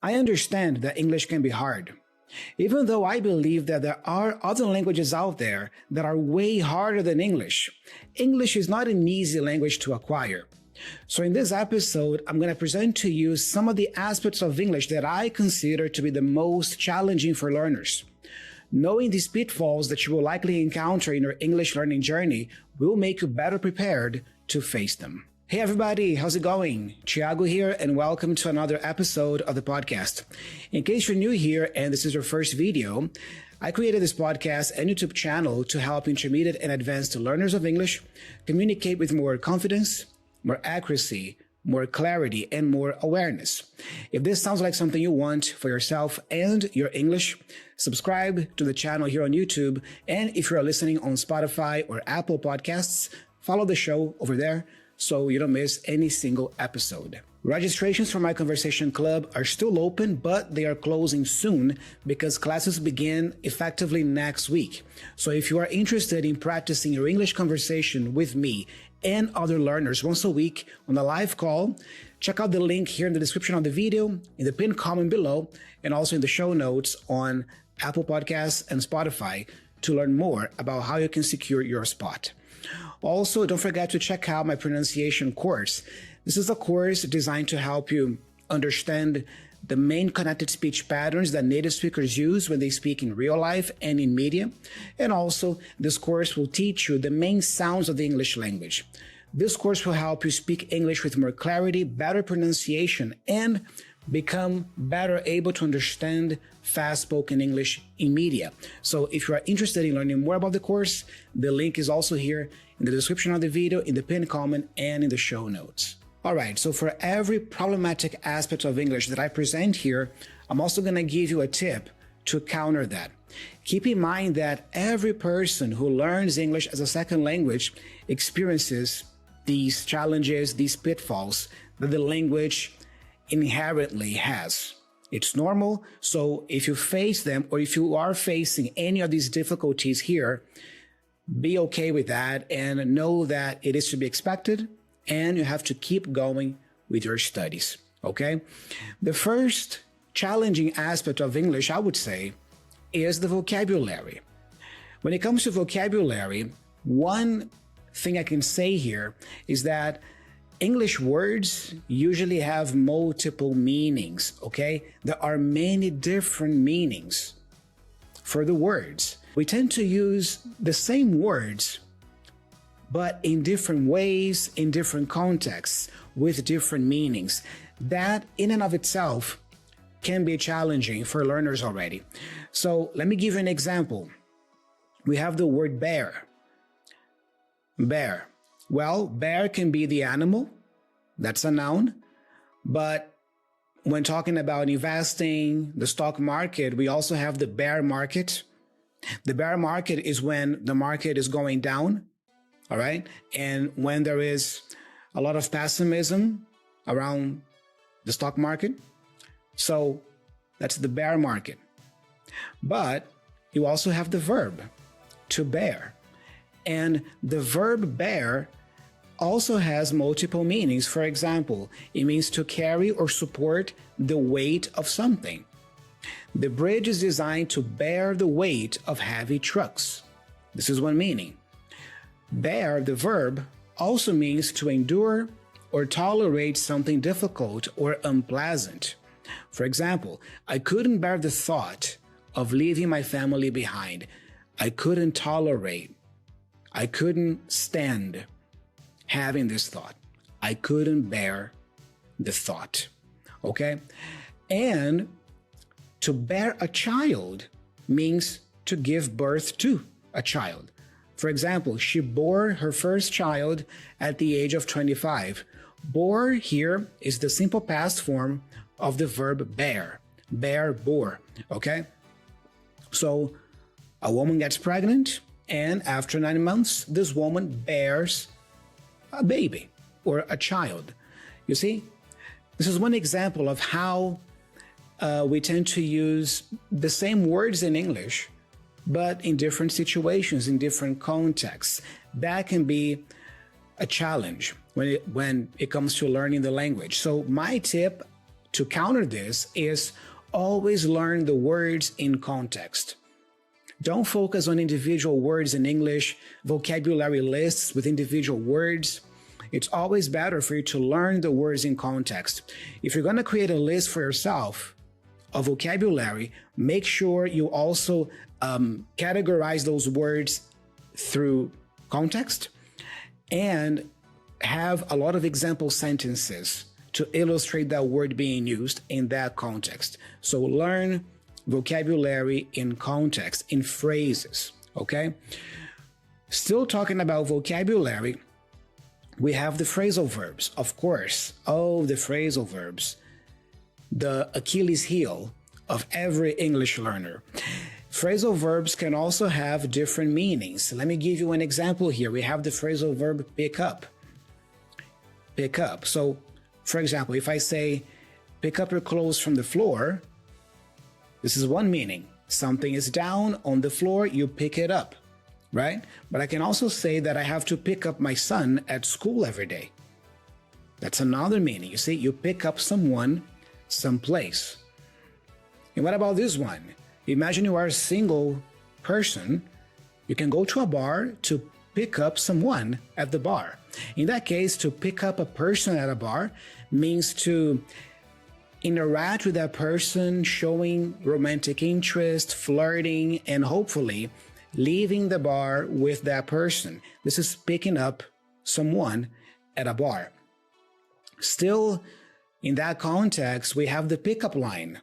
I understand that English can be hard, even though I believe that there are other languages out there that are way harder than English. English is not an easy language to acquire. So in this episode, I'm going to present to you some of the aspects of English that I consider to be the most challenging for learners. Knowing these pitfalls that you will likely encounter in your English learning journey will make you better prepared to face them. Hey everybody, how's it going? Thiago here, and welcome to another episode of the podcast. In case you're new here and this is your first video, I created this podcast and YouTube channel to help intermediate and advanced learners of English communicate with more confidence, more accuracy, more clarity, and more awareness. If this sounds like something you want for yourself and your English, subscribe to the channel here on YouTube. And if you're listening on Spotify or Apple Podcasts, follow the show over there so you don't miss any single episode. Registrations for my conversation club are still open, but they are closing soon because classes begin effectively next week. So if you are interested in practicing your English conversation with me and other learners once a week on a live call, check out the link here in the description of the video, in the pinned comment below, and also in the show notes on Apple Podcasts and Spotify to learn more about how you can secure your spot. Also, don't forget to check out my pronunciation course. This is a course designed to help you understand the main connected speech patterns that native speakers use when they speak in real life and in media. And also, this course will teach you the main sounds of the English language. This course will help you speak English with more clarity, better pronunciation, and become better able to understand fast-spoken English in media. So if you are interested in learning more about the course, the link is also here in the description of the video, in the pinned comment, and in the show notes. All right, so for every problematic aspect of English that I present here, I'm also going to give you a tip to counter that. Keep in mind that every person who learns English as a second language experiences these challenges, these pitfalls that the language inherently has. It's normal, so if you face them or if you are facing any of these difficulties here, be okay with that and know that it is to be expected and you have to keep going with your studies, okay? The first challenging aspect of English, I would say, is the vocabulary. When it comes to vocabulary, one thing I can say here is that English words usually have multiple meanings, okay? There are many different meanings for the words. We tend to use the same words, but in different ways, in different contexts, with different meanings. That in and of itself can be challenging for learners already. So let me give you an example. We have the word bear. Bear. Well, bear can be the animal, that's a noun, but when talking about investing, the stock market, we also have the bear market. The bear market is when the market is going down, all right? And when there is a lot of pessimism around the stock market. So that's the bear market. But you also have the verb to bear. And the verb bear also has multiple meanings. For example, it means to carry or support the weight of something. The bridge is designed to bear the weight of heavy trucks. This is one meaning. Bear, the verb, also means to endure or tolerate something difficult or unpleasant. For example, I couldn't bear the thought of leaving my family behind. I couldn't tolerate. I couldn't stand having this thought. I couldn't bear the thought. Okay? And to bear a child means to give birth to a child. For example, she bore her first child at the age of 25. Bore here is the simple past form of the verb bear. Bear, bore. Okay? So a woman gets pregnant, and after 9 months, this woman bears a baby or a child. You see, this is one example of how we tend to use the same words in English, but in different situations, in different contexts. That can be a challenge when it comes to learning the language. So my tip to counter this is always learn the words in context. Don't focus on individual words in English, vocabulary lists with individual words. It's always better for you to learn the words in context. If you're going to create a list for yourself of vocabulary, make sure you also categorize those words through context and have a lot of example sentences to illustrate that word being used in that context. So learn vocabulary in context, in phrases, okay? Still talking about vocabulary, we have the phrasal verbs, of course. Oh, the phrasal verbs, the Achilles heel of every English learner. Phrasal verbs can also have different meanings. Let me give you an example here. We have the phrasal verb pick up. Pick up. So, for example, if I say, pick up your clothes from the floor, this is one meaning. Something is down on the floor, you pick it up, right? But I can also say that I have to pick up my son at school every day. That's another meaning. You see, you pick up someone someplace. And what about this one? Imagine you are a single person. You can go to a bar to pick up someone at the bar. In that case, to pick up a person at a bar means to interact with that person, showing romantic interest, flirting, and hopefully leaving the bar with that person. This is picking up someone at a bar. Still, in that context, we have the pickup line.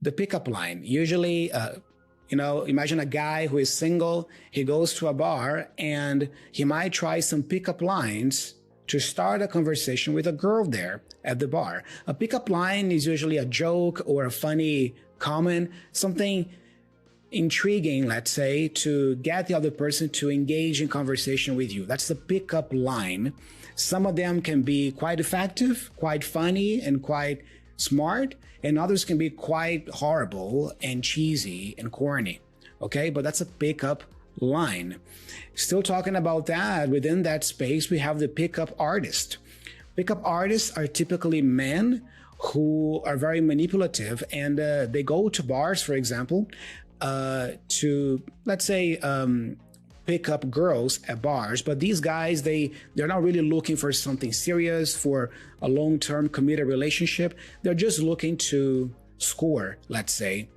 The pickup line. Usually, imagine a guy who is single, he goes to a bar and he might try some pickup lines to start a conversation with a girl there at the bar. A pickup line is usually a joke or a funny comment, something intriguing, let's say, to get the other person to engage in conversation with you. That's the pickup line. Some of them can be quite effective, quite funny, and quite smart, and others can be quite horrible and cheesy and corny. Okay, but that's a pickup line. Still talking about that, within that space, we have the pickup artist. Pickup artists are typically men who are very manipulative, and they go to bars, for example, to, let's say, pick up girls at bars. But these guys, they're not really looking for something serious, for a long-term committed relationship. They're just looking to score, let's say,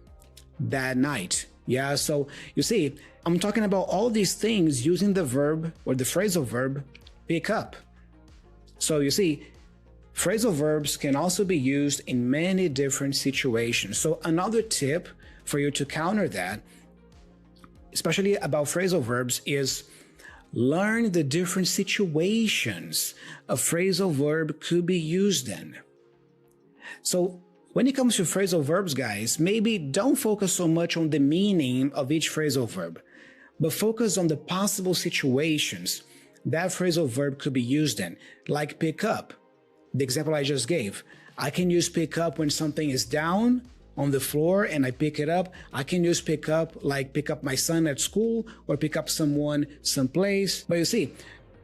that night. Yeah, so you see, I'm talking about all these things using the verb or the phrasal verb pick up. So you see, phrasal verbs can also be used in many different situations. So another tip for you to counter that, especially about phrasal verbs, is learn the different situations a phrasal verb could be used in. So when it comes to phrasal verbs, guys, maybe don't focus so much on the meaning of each phrasal verb, but focus on the possible situations that phrasal verb could be used in, like pick up. The example I just gave. I can use pick up when something is down on the floor and I pick it up. I can use pick up like pick up my son at school or pick up someone someplace. But you see,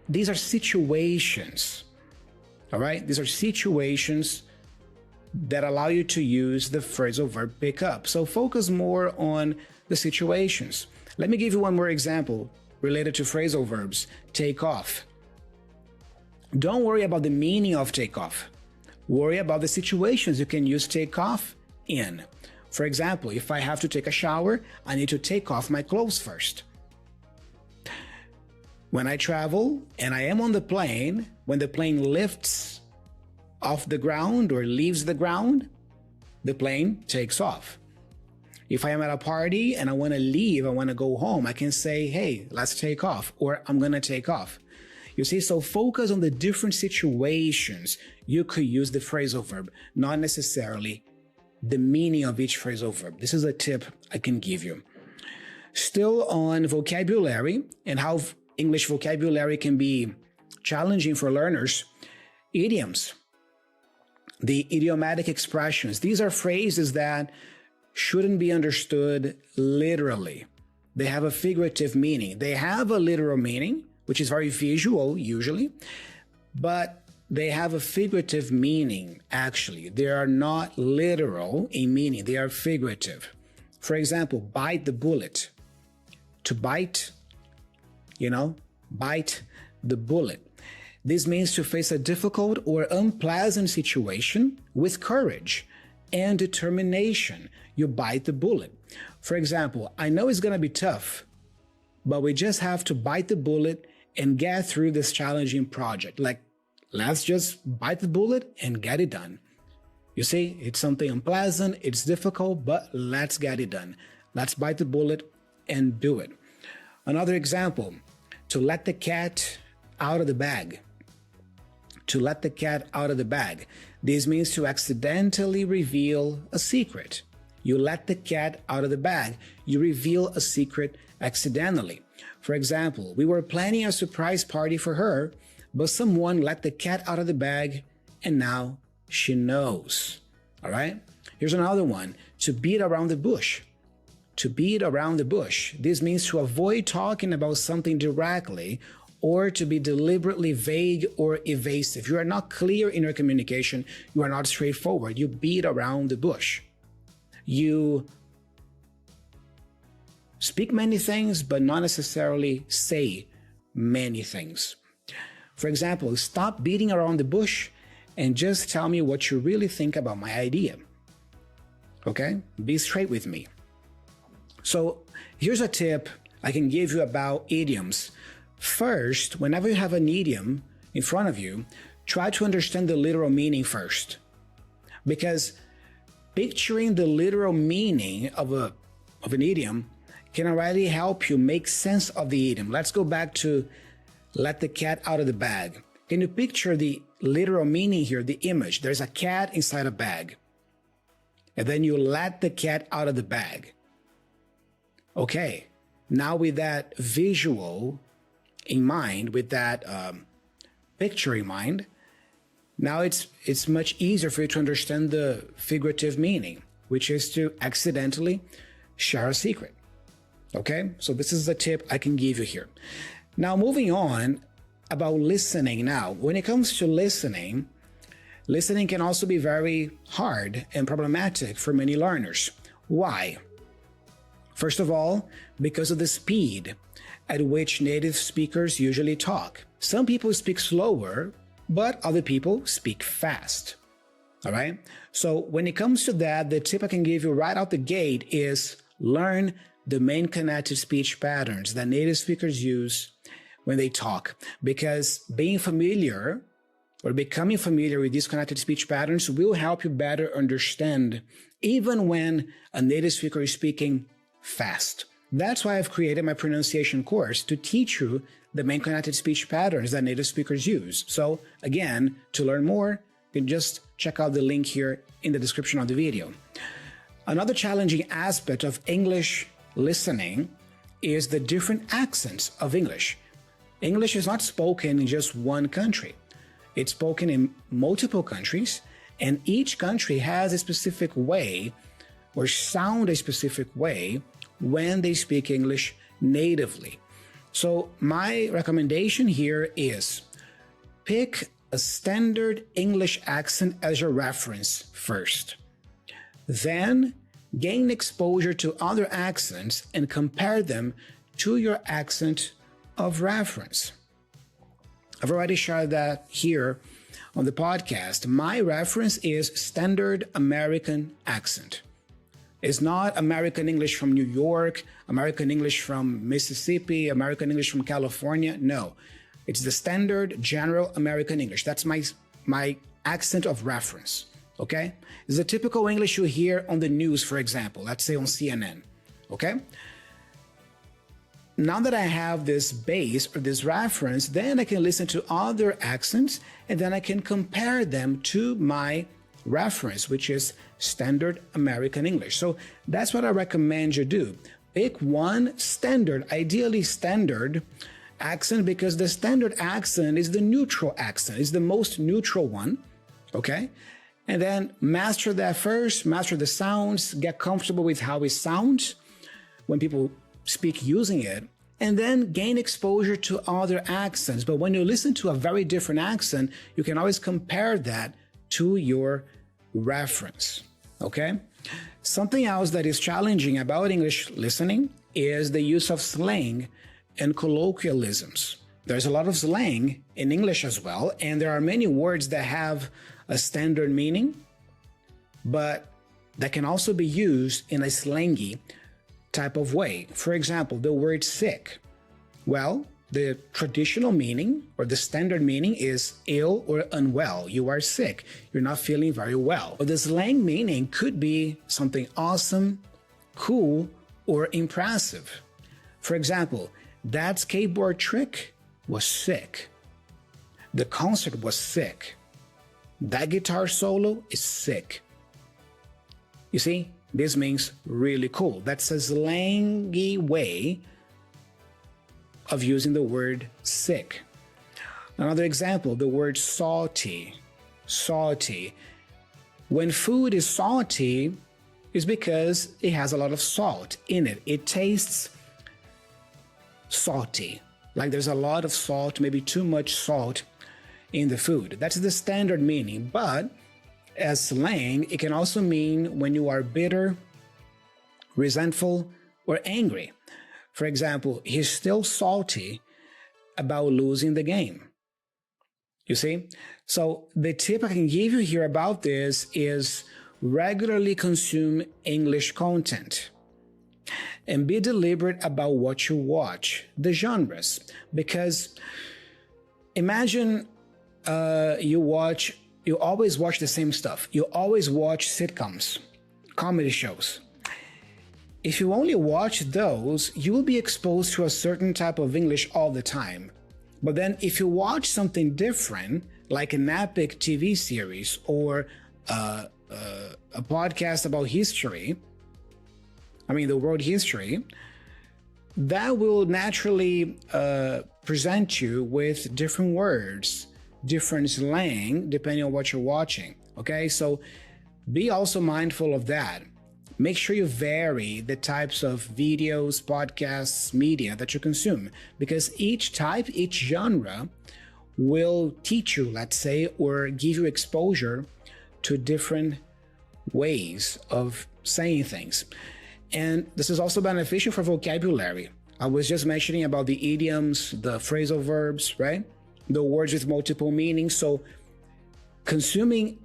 these are situations, all right? These are situations that allow you to use the phrasal verb pick up. So focus more on the situations. Let me give you one more example related to phrasal verbs. Take off. Don't worry about the meaning of take off. Worry about the situations you can use take off in. For example, if I have to take a shower, I need to take off my clothes first. When I travel and I am on the plane, when the plane lifts off the ground or leaves the ground, the plane takes off. If I am at a party and I want to leave, I want to go home, I can say, hey, let's take off, or I'm going to take off. You see, so focus on the different situations you could use the phrasal verb, not necessarily the meaning of each phrasal verb. This is a tip I can give you. Still on vocabulary and how English vocabulary can be challenging for learners, idioms. The idiomatic expressions. These are phrases that shouldn't be understood literally. They have a figurative meaning. They have a literal meaning, which is very visual usually, but they have a figurative meaning, actually. They are not literal in meaning, they are figurative. For example, bite the bullet. To bite, bite the bullet. This means to face a difficult or unpleasant situation with courage and determination. You bite the bullet. For example, I know it's going to be tough, but we just have to bite the bullet and get through this challenging project. Like, let's just bite the bullet and get it done. You see, it's something unpleasant, it's difficult, but let's get it done. Let's bite the bullet and do it. Another example, to let the cat out of the bag. To let the cat out of the bag. This means to accidentally reveal a secret. You let the cat out of the bag. You reveal a secret accidentally. For example, we were planning a surprise party for her, but someone let the cat out of the bag and now she knows. All right? Here's another one. To beat around the bush. To beat around the bush. This means to avoid talking about something directly or to be deliberately vague or evasive. You are not clear in your communication. You are not straightforward. You beat around the bush. You speak many things, but not necessarily say many things. For example, stop beating around the bush and just tell me what you really think about my idea. Okay? Be straight with me. So here's a tip I can give you about idioms. First, whenever you have an idiom in front of you, try to understand the literal meaning first. Because picturing the literal meaning of an idiom can already help you make sense of the idiom. Let's go back to let the cat out of the bag. Can you picture the literal meaning here, the image? There's a cat inside a bag. And then you let the cat out of the bag. Okay, now with that visual in mind, with that picture in mind, now it's much easier for you to understand the figurative meaning, which is to accidentally share a secret. Okay, so this is the tip I can give you here. Now moving on about listening now. When it comes to listening can also be very hard and problematic for many learners. Why? First of all, because of the speed at which native speakers usually talk. Some people speak slower, but other people speak fast. All right? So when it comes to that, the tip I can give you right out the gate is learn the main connected speech patterns that native speakers use when they talk. Because being familiar or becoming familiar with these connected speech patterns will help you better understand even when a native speaker is speaking fast. That's why I've created my pronunciation course to teach you the main connected speech patterns that native speakers use. So again, to learn more, you can just check out the link here in the description of the video. Another challenging aspect of English listening is the different accents of English. English is not spoken in just one country. It's spoken in multiple countries, and each country has a specific way or sound a specific way when they speak English natively. So my recommendation here is pick a standard English accent as your reference first. Then gain exposure to other accents and compare them to your accent of reference. I've already shared that here on the podcast. My reference is standard American accent. It's not American English from New York, American English from Mississippi, American English from California. No, it's the standard general American English. That's my accent of reference, okay? It's the typical English you hear on the news, for example, let's say on CNN, okay? Now that I have this base or this reference, then I can listen to other accents and then I can compare them to my reference, which is standard American English. So that's what I recommend you do. Pick one standard, ideally standard accent, because the standard accent is the neutral accent, is the most neutral one, okay? And then master that first, master the sounds, get comfortable with how it sounds when people speak using it, and then gain exposure to other accents. But when you listen to a very different accent, you can always compare that to your reference, okay? Something else that is challenging about English listening is the use of slang and colloquialisms. There's a lot of slang in English as well, and there are many words that have a standard meaning, but that can also be used in a slangy type of way. For example, the word sick. Well, the traditional meaning or the standard meaning is ill or unwell. You are sick. You're not feeling very well. But the slang meaning could be something awesome, cool, or impressive. For example, that skateboard trick was sick. The concert was sick. That guitar solo is sick. You see, this means really cool. That's a slangy way of using the word sick. Another example, the word salty. Salty. When food is salty, it's because it has a lot of salt in it. It tastes salty. Like there's a lot of salt, maybe too much salt in the food. That's the standard meaning. But as slang, it can also mean when you are bitter, resentful, or angry. For example, he's still salty about losing the game. You see? So the tip I can give you here about this is regularly consume English content and be deliberate about what you watch, the genres. Because imagine you always watch the same stuff. You always watch sitcoms, comedy shows. If you only watch those, you will be exposed to a certain type of English all the time. But then if you watch something different, like an epic TV series or a podcast about history, the world history, that will naturally present you with different words, different slang, depending on what you're watching, okay? So be also mindful of that. Make sure you vary the types of videos, podcasts, media that you consume, because each type, each genre will teach you, let's say, or give you exposure to different ways of saying things. And this is also beneficial for vocabulary. I was just mentioning about the idioms, the phrasal verbs, right? The words with multiple meanings. So consuming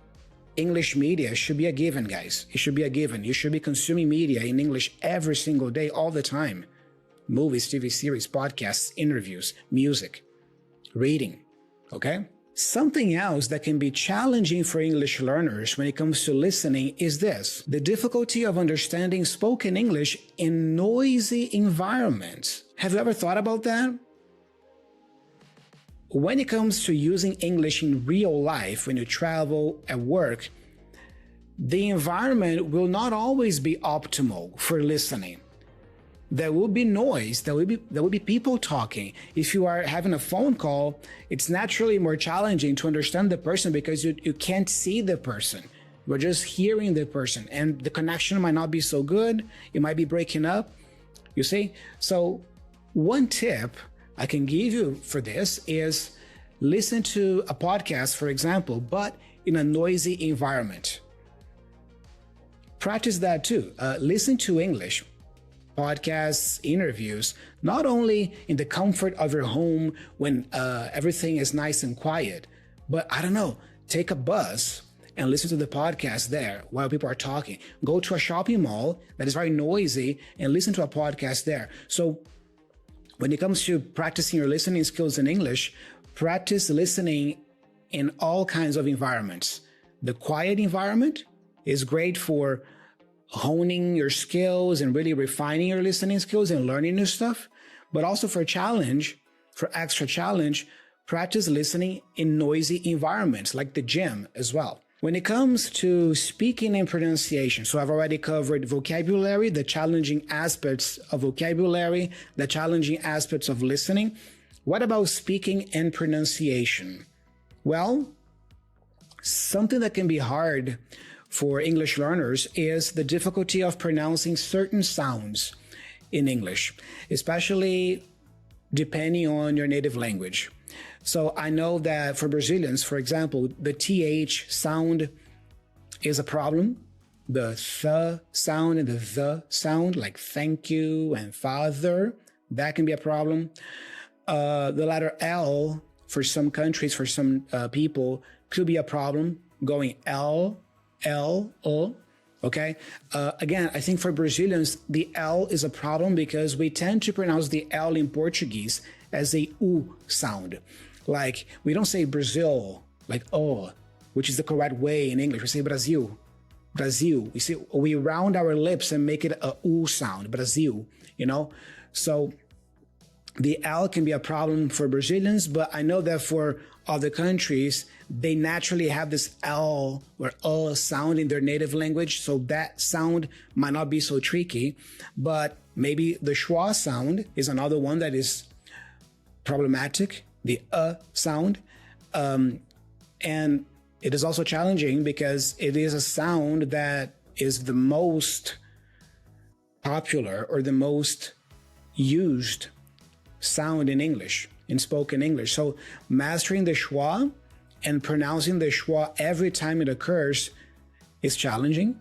English media should be a given, guys. It should be a given. You should be consuming media in English every single day, all the time. Movies, TV series, podcasts, interviews, music, reading, okay? Something else that can be challenging for English learners when it comes to listening is this: the difficulty of understanding spoken English in noisy environments. Have you ever thought about that? When it comes to using English in real life, when you travel, at work, the environment will not always be optimal for listening. There will be noise, there will be people talking. If you are having a phone call, it's naturally more challenging to understand the person because you can't see the person. You're just hearing the person, and the connection might not be so good. It might be breaking up, you see? So one tip I can give you for this is listen to a podcast, for example, but in a noisy environment. Practice that too. Listen to English podcasts, interviews, not only in the comfort of your home when everything is nice and quiet, but take a bus and listen to the podcast there while people are talking. Go to a shopping mall that is very noisy and listen to a podcast there. So when it comes to practicing your listening skills in English, practice listening in all kinds of environments. The quiet environment is great for honing your skills and really refining your listening skills and learning new stuff. But also for extra challenge, practice listening in noisy environments like the gym as well. When it comes to speaking and pronunciation, so I've already covered vocabulary, the challenging aspects of vocabulary, the challenging aspects of listening. What about speaking and pronunciation? Well, something that can be hard for English learners is the difficulty of pronouncing certain sounds in English, especially depending on your native language. So I know that for Brazilians, for example, the TH sound is a problem. The th sound and the sound, like thank you and father, that can be a problem. The letter L for some countries, for some people, could be a problem, going L, O. Okay. Again, I think for Brazilians, the L is a problem because we tend to pronounce the L in Portuguese as a U sound. Like we don't say Brazil, like O, which is the correct way in English. We say Brasil, Brazil. We round our lips and make it a U sound, Brazil, you know? So the L can be a problem for Brazilians, but I know that for other countries, they naturally have this L or sound in their native language, so that sound might not be so tricky, but maybe the schwa sound is another one that is problematic, the sound, and it is also challenging because it is a sound that is the most popular or the most used sound in English, in spoken English. So mastering the schwa and pronouncing the schwa every time it occurs is challenging.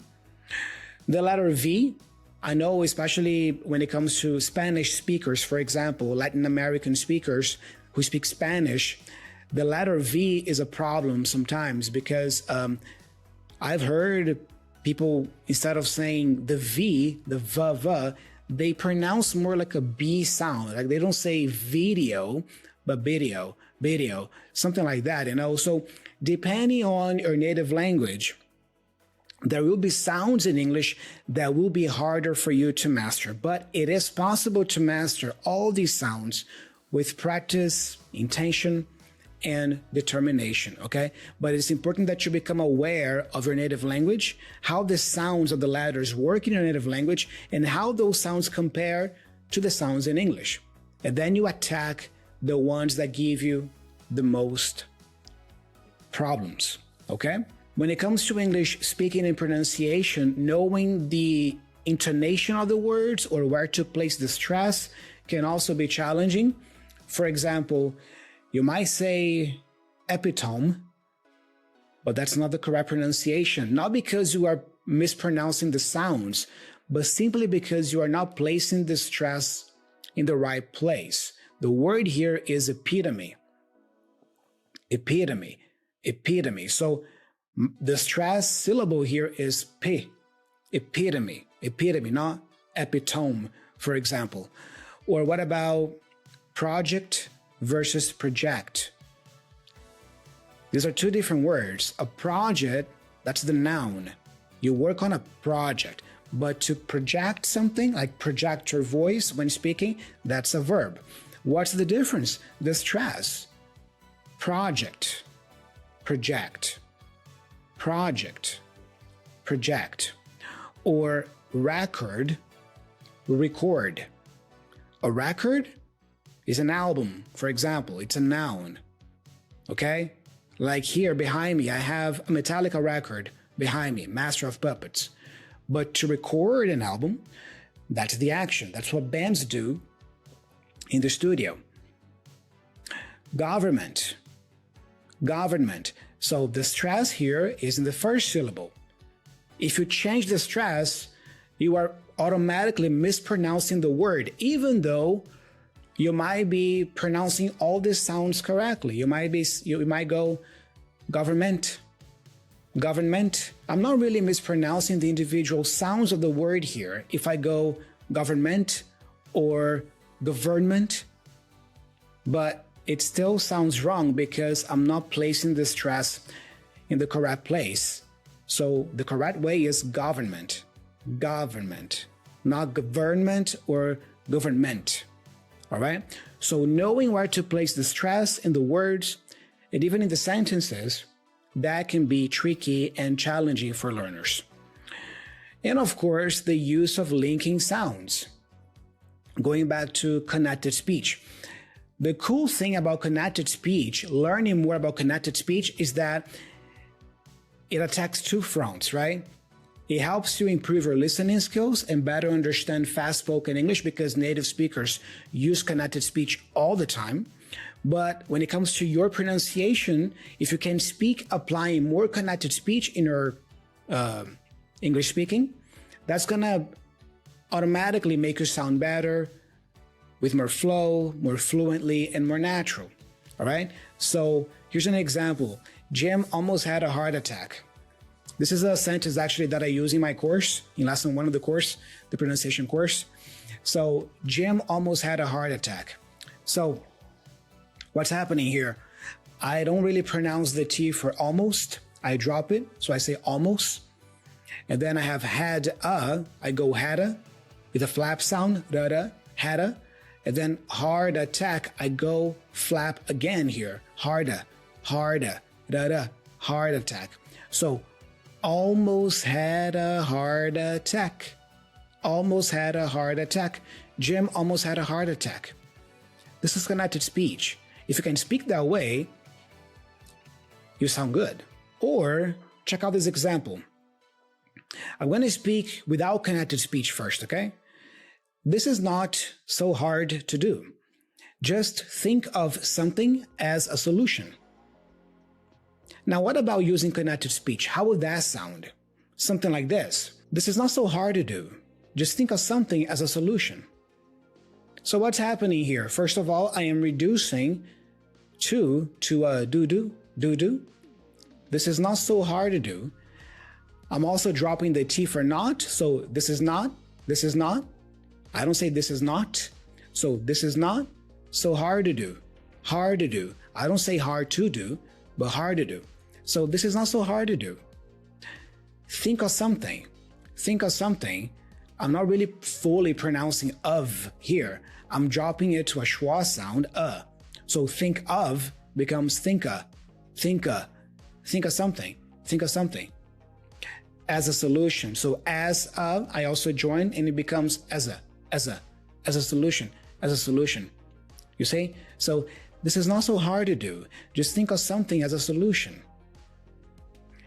The letter V, I know especially when it comes to Spanish speakers, for example, Latin American speakers who speak Spanish, the letter V is a problem sometimes because I've heard people, instead of saying the V, the V, they pronounce more like a B sound. Like they don't say video, but video, something like that, you know? So depending on your native language, there will be sounds in English that will be harder for you to master, but it is possible to master all these sounds with practice, intention, and determination, okay? But it's important that you become aware of your native language, how the sounds of the letters work in your native language, and how those sounds compare to the sounds in English. And then you attack the ones that give you the most problems, okay? When it comes to English speaking and pronunciation, knowing the intonation of the words or where to place the stress can also be challenging. For example, you might say epitome, but that's not the correct pronunciation, not because you are mispronouncing the sounds, but simply because you are not placing the stress in the right place. The word here is epitome. Epitome. Epitome. So the stress syllable here is P. Epitome. Epitome, not epitome, for example. Or what about project versus project? These are two different words. A project, that's the noun. You work on a project. But to project something, like project your voice when speaking, that's a verb. What's the difference? The stress. Project, project, project, project. Or record, record. A record is an album, for example. It's a noun, okay? Like here behind me, I have a Metallica record behind me, Master of Puppets. But to record an album, that's the action. That's what bands do in the studio. Government, government. So the stress here is in the first syllable. If you change the stress, you are automatically mispronouncing the word, even though you might be pronouncing all the sounds correctly. You might go government, government. I'm not really mispronouncing the individual sounds of the word here. If I go government or government, but it still sounds wrong because I'm not placing the stress in the correct place. So the correct way is government, government, not government or government. All right. So knowing where to place the stress in the words and even in the sentences, that can be tricky and challenging for learners. And of course, the use of linking sounds. Going back to connected speech. The cool thing about connected speech, learning more about connected speech, is that it attacks two fronts, right? It helps you improve your listening skills and better understand fast-spoken English because native speakers use connected speech all the time. But when it comes to your pronunciation, if you can speak applying more connected speech in your English speaking, that's gonna automatically make you sound better with more flow, more fluently, and more natural. All right? So here's an example. Jim almost had a heart attack. This is a sentence actually that I use in my course, in lesson 1 of the course, the pronunciation course. So Jim almost had a heart attack. So what's happening here? I don't really pronounce the T for almost. I drop it, so I say almost. And then I have had I go hadda with a flap sound, da-da, hadda. And then hard attack, I go flap again here, harda, da-da, hard attack. So almost had a heart attack. Almost had a heart attack. Jim almost had a heart attack. This is connected speech. If you can speak that way, you sound good. Or check out this example. I'm going to speak without connected speech first, okay? This is not so hard to do. Just think of something as a solution. Now, what about using connected speech? How would that sound? Something like this. This is not so hard to do. Just think of something as a solution. So what's happening here? First of all, I am reducing to do. This is not so hard to do. I'm also dropping the T for not. So this is not. I don't say this is not. So this is not so hard to do. Hard to do. I don't say hard to do, but hard to do. So this is not so hard to do. Think of something. Think of something. I'm not really fully pronouncing of here. I'm dropping it to a schwa sound, So think of becomes thinka. Think of something. Think of something. As a solution. So as of, I also join and it becomes as a solution. You see? So this is not so hard to do. Just think of something as a solution.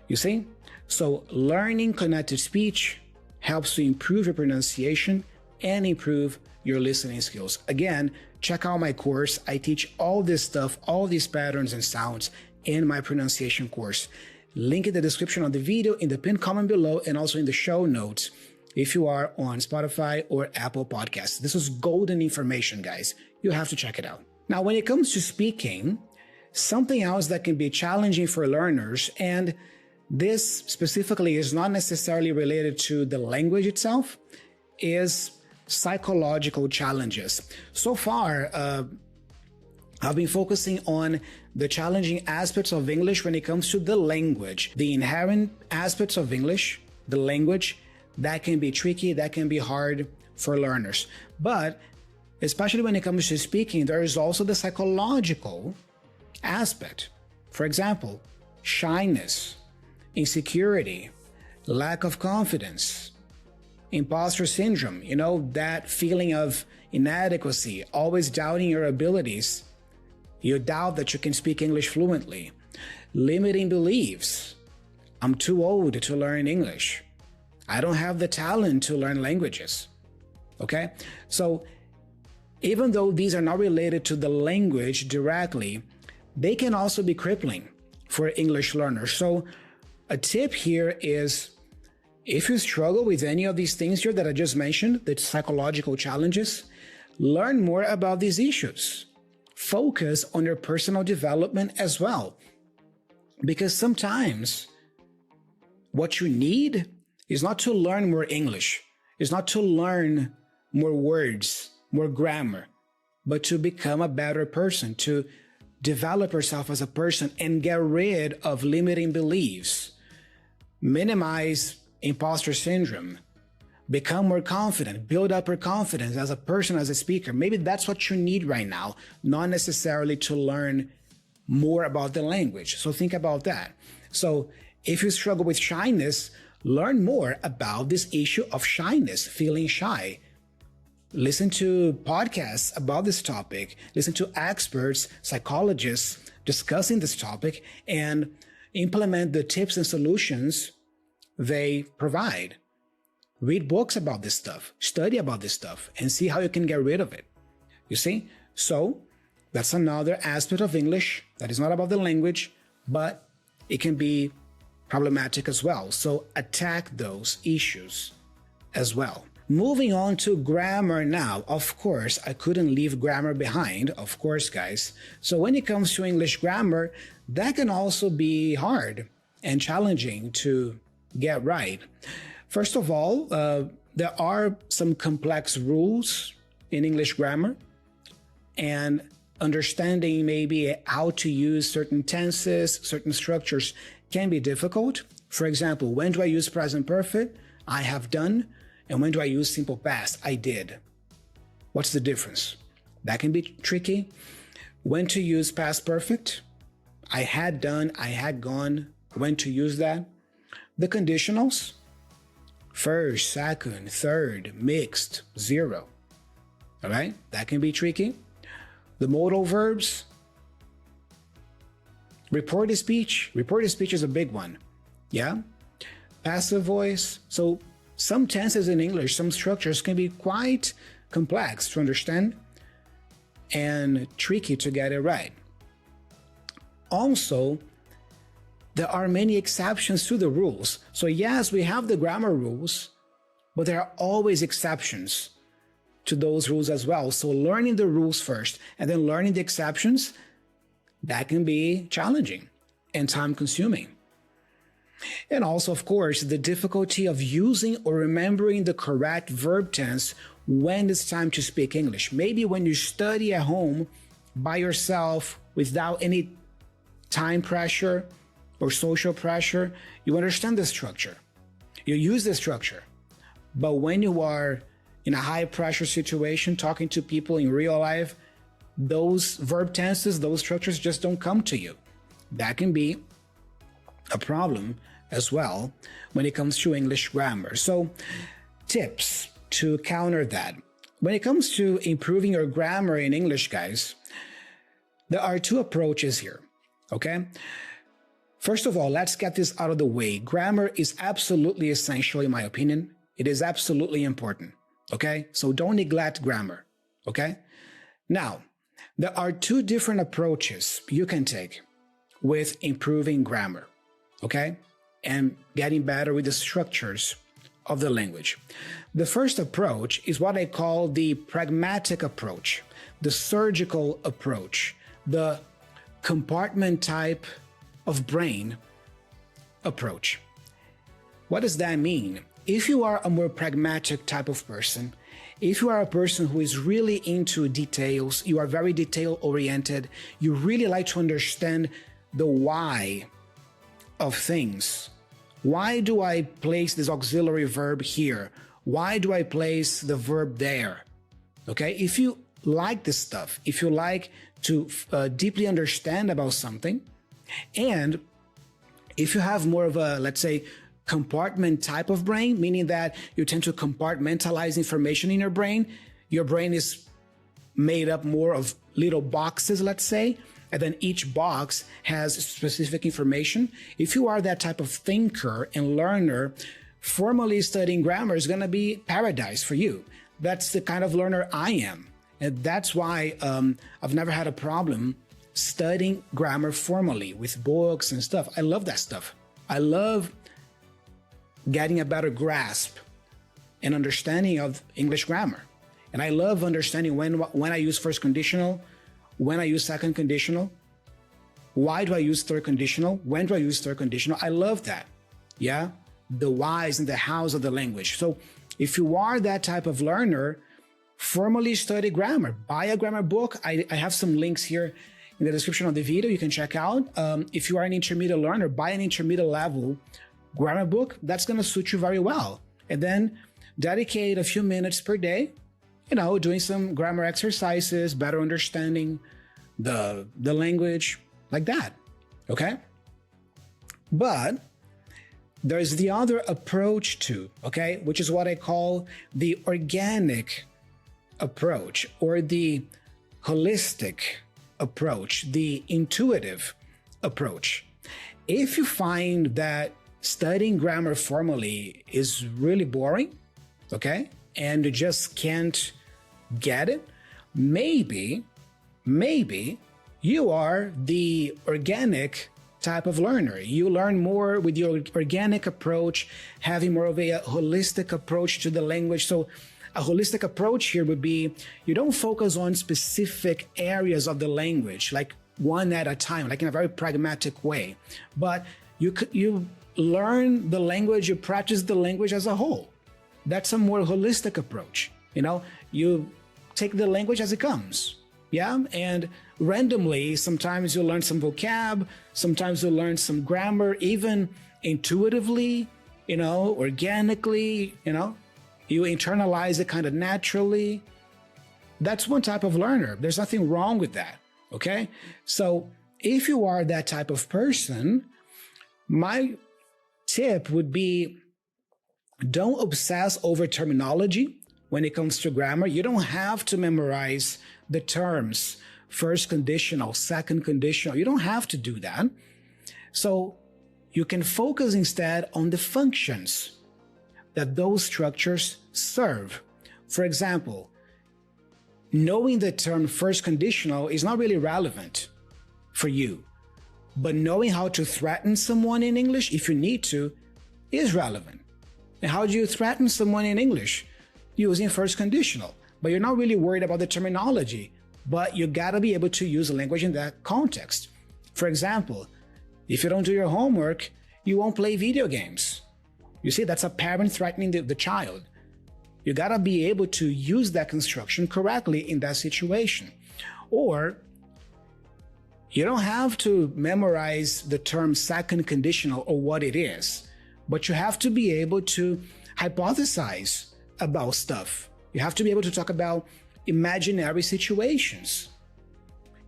You see? So learning connected speech helps to improve your pronunciation and improve your listening skills. Again, check out my course. I teach all this stuff, all these patterns and sounds in my pronunciation course. Link in the description of the video, in the pinned comment below, and also in the show notes if you are on Spotify or Apple Podcasts. This is golden information, guys. You have to check it out. Now, when it comes to speaking, something else that can be challenging for learners, and this specifically is not necessarily related to the language itself, is psychological challenges. So far, I've been focusing on the challenging aspects of English when it comes to the language, the inherent aspects of English, the language, that can be tricky, that can be hard for learners. But especially when it comes to speaking, there is also the psychological aspect. For example, shyness, insecurity, lack of confidence, imposter syndrome, that feeling of inadequacy, always doubting your abilities. You doubt that you can speak English fluently. Limiting beliefs. I'm too old to learn English. I don't have the talent to learn languages. Okay? So even though these are not related to the language directly, they can also be crippling for English learners. So a tip here is, if you struggle with any of these things here that I just mentioned, the psychological challenges, learn more about these issues. Focus on your personal development as well. Because sometimes what you need is not to learn more English, is not to learn more words, more grammar, but to become a better person, to develop yourself as a person and get rid of limiting beliefs, minimize imposter syndrome, become more confident, build up your confidence as a person, as a speaker. Maybe that's what you need right now, not necessarily to learn more about the language. So think about that. So if you struggle with shyness, learn more about this issue of shyness, feeling shy. Listen to podcasts about this topic, listen to experts, psychologists discussing this topic, and implement the tips and solutions they provide. Read books about this stuff, study about this stuff, and see how you can get rid of it. You see? So that's another aspect of English that is not about the language, but it can be problematic as well. So attack those issues as well. Moving on to grammar now. Of course, I couldn't leave grammar behind, of course, guys. So when it comes to English grammar, that can also be hard and challenging to get right. First of all, there are some complex rules in English grammar, and understanding maybe how to use certain tenses, certain structures can be difficult. For example, when do I use present perfect? I have done. And when do I use simple past? I did. What's the difference? That can be tricky. When to use past perfect? I had done, I had gone. When to use that? The conditionals? First, second, third, mixed, zero. All right? That can be tricky. The modal verbs? Reported speech. Reported speech is a big one. Yeah? Passive voice. So some tenses in English, some structures can be quite complex to understand and tricky to get it right. Also, there are many exceptions to the rules. So yes, we have the grammar rules, but there are always exceptions to those rules as well. So learning the rules first and then learning the exceptions, that can be challenging and time-consuming. And also, of course, the difficulty of using or remembering the correct verb tense when it's time to speak English. Maybe when you study at home by yourself without any time pressure or social pressure, you understand the structure. You use the structure. But when you are in a high pressure situation, talking to people in real life, those verb tenses, those structures just don't come to you. That can be a problem as well when it comes to English grammar. So tips to counter that. When it comes to improving your grammar in English, guys, there are two approaches here, okay? First of all, let's get this out of the way. Grammar is absolutely essential, in my opinion. It is absolutely important, okay? So don't neglect grammar, okay? Now, there are two different approaches you can take with improving grammar, okay? And getting better with the structures of the language. The first approach is what I call the pragmatic approach, the surgical approach, the compartment type of brain approach. What does that mean? If you are a more pragmatic type of person, if you are a person who is really into details, you are very detail-oriented, you really like to understand the why of things. Why do I place this auxiliary verb here? Why do I place the verb there? Okay, if you like this stuff, if you like to deeply understand about something, and if you have more of a, let's say, compartment type of brain, meaning that you tend to compartmentalize information in your brain is made up more of little boxes, let's say, and then each box has specific information. If you are that type of thinker and learner, formally studying grammar is going to be paradise for you. That's the kind of learner I am. And that's why I've never had a problem studying grammar formally with books and stuff. I love that stuff. I love getting a better grasp and understanding of English grammar. And I love understanding when I use first conditional, when I use second conditional, why do I use third conditional, when do I use third conditional. I love that. Yeah, the whys and the hows of the language. So if you are that type of learner, formally study grammar. Buy a grammar book. I have some links here in the description of the video you can check out. If you are an intermediate learner, buy an intermediate level grammar book. That's going to suit you very well. And then dedicate a few minutes per day, doing some grammar exercises, better understanding the language, like that. Okay? But there's the other approach too, okay? Which is what I call the organic approach, or the holistic approach, the intuitive approach. If you find that studying grammar formally is really boring, okay, and you just can't get it, maybe you are the organic type of learner. You learn more with your organic approach, having more of a holistic approach to the language. So a holistic approach here would be you don't focus on specific areas of the language, like one at a time, like in a very pragmatic way, but you learn the language, you practice the language as a whole. That's a more holistic approach. You take the language as it comes. Yeah, and randomly, sometimes you'll learn some vocab, sometimes you'll learn some grammar, even intuitively, organically, you internalize it kind of naturally. That's one type of learner. There's nothing wrong with that, okay? So if you are that type of person, my tip would be don't obsess over terminology when it comes to grammar. You don't have to memorize the terms, first conditional, second conditional. You don't have to do that. So you can focus instead on the functions that those structures serve. For example, knowing the term first conditional is not really relevant for you, but knowing how to threaten someone in English, if you need to, is relevant. And how do you threaten someone in English? Using first conditional, but you're not really worried about the terminology, but you gotta be able to use the language in that context. For example, if you don't do your homework, you won't play video games. You see, that's a parent threatening the child. You gotta be able to use that construction correctly in that situation. Or you don't have to memorize the term second conditional or what it is, but you have to be able to hypothesize about stuff. You have to be able to talk about imaginary situations.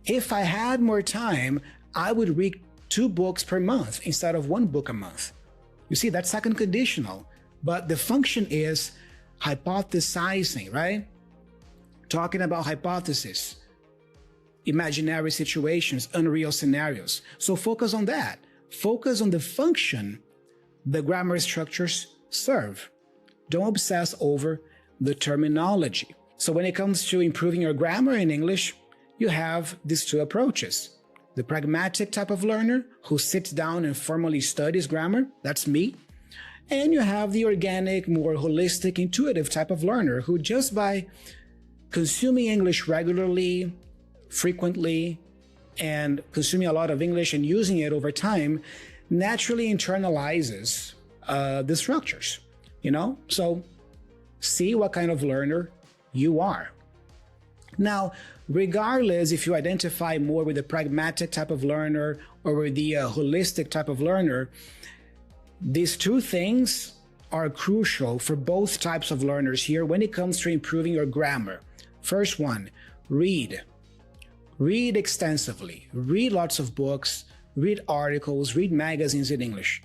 If I had more time, I would read 2 books per month instead of 1 book a month. You see, that's second conditional, but the function is hypothesizing, right? Talking about hypothesis, imaginary situations, unreal scenarios. So focus on that. Focus on the function the grammar structures serve. Don't obsess over the terminology. So when it comes to improving your grammar in English, you have these 2 approaches. The pragmatic type of learner who sits down and formally studies grammar, that's me. And you have the organic, more holistic, intuitive type of learner who just by consuming English regularly, frequently, and consuming a lot of English and using it over time, naturally internalizes the structures, So see what kind of learner you are. Now, regardless if you identify more with the pragmatic type of learner or with the holistic type of learner, these 2 things are crucial for both types of learners here when it comes to improving your grammar. First one, read. Read extensively. Read lots of books, read articles, read magazines in English.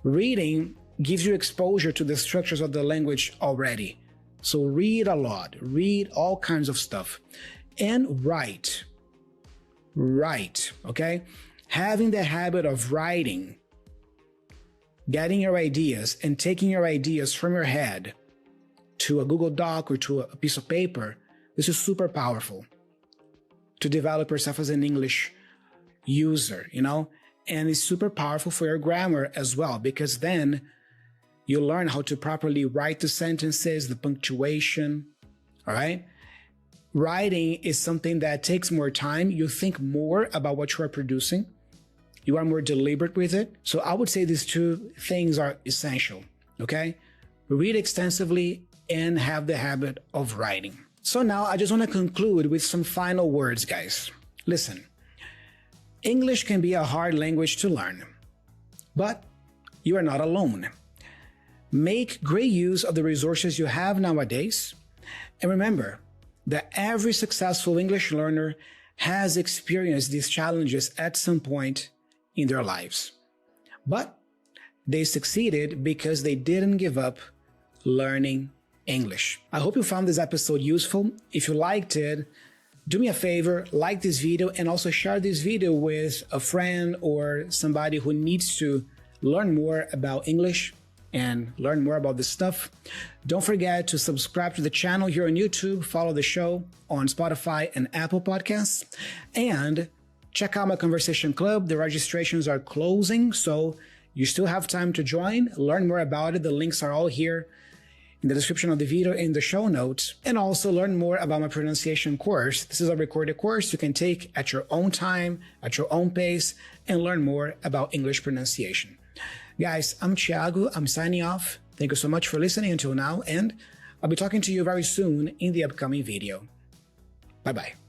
Reading gives you exposure to the structures of the language already. So read a lot, read all kinds of stuff, and write, okay? Having the habit of writing, getting your ideas and taking your ideas from your head to a Google Doc or to a piece of paper, this is super powerful to develop yourself as an English user, and it's super powerful for your grammar as well, because then you learn how to properly write the sentences, the punctuation, all right? Writing is something that takes more time. You think more about what you are producing. You are more deliberate with it. So I would say these 2 things are essential, okay? Read extensively and have the habit of writing. So now I just want to conclude with some final words, guys. Listen, English can be a hard language to learn, but you are not alone. Make great use of the resources you have nowadays. And remember that every successful English learner has experienced these challenges at some point in their lives. But they succeeded because they didn't give up learning English. I hope you found this episode useful. If you liked it, do me a favor, like this video and also share this video with a friend or somebody who needs to learn more about English and learn more about this stuff. Don't forget to subscribe to the channel here on YouTube, follow the show on Spotify and Apple Podcasts, and check out my conversation club. The registrations are closing, so you still have time to join, learn more about it. The links are all here in the description of the video in the show notes, and also learn more about my pronunciation course. This is a recorded course you can take at your own time, at your own pace, and learn more about English pronunciation. Guys, I'm Thiago. I'm signing off. Thank you so much for listening until now, and I'll be talking to you very soon in the upcoming video. Bye-bye.